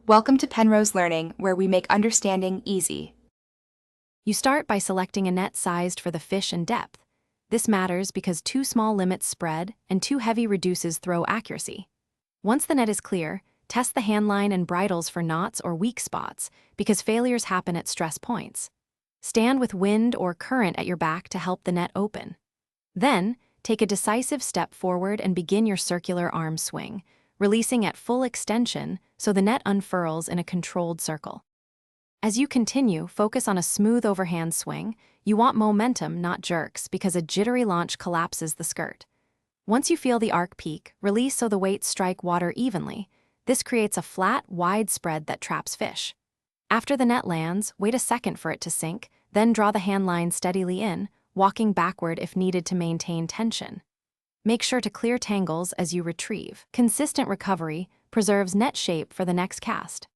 Welcome to Penrose Learning, where we make understanding easy. You start by selecting a net sized for the fish and depth. This matters because too small limits spread and too heavy reduces throw accuracy. Once the net is clear, test the handline and bridles for knots or weak spots because failures happen at stress points. Stand with wind or current at your back to help the net open. Then, take a decisive step forward and begin your circular arm swing, releasing at full extension so the net unfurls in a controlled circle. As you continue, focus on a smooth overhand swing. You want momentum, not jerks, because a jittery launch collapses the skirt. Once you feel the arc peak, release so the weights strike water evenly. This creates a flat, wide spread that traps fish. After the net lands, wait a second for it to sink, then draw the hand line steadily in, walking backward if needed to maintain tension. Make sure to clear tangles as you retrieve. Consistent recovery preserves net shape for the next cast.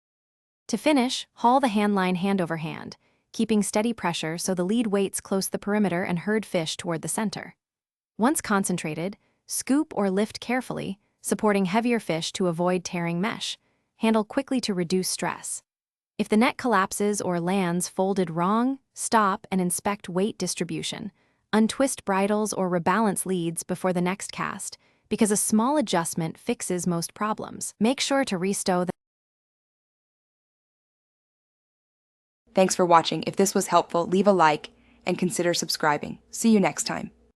To finish, haul the hand line hand over hand, keeping steady pressure so the lead weights close the perimeter and herd fish toward the center. Once concentrated, scoop or lift carefully, supporting heavier fish to avoid tearing mesh. Handle quickly to reduce stress. If the net collapses or lands folded wrong, stop and inspect weight distribution. Untwist bridles or rebalance leads before the next cast, because a small adjustment fixes most problems. Make sure to restow the Thanks for watching. If this was helpful, leave a like and consider subscribing. See you next time.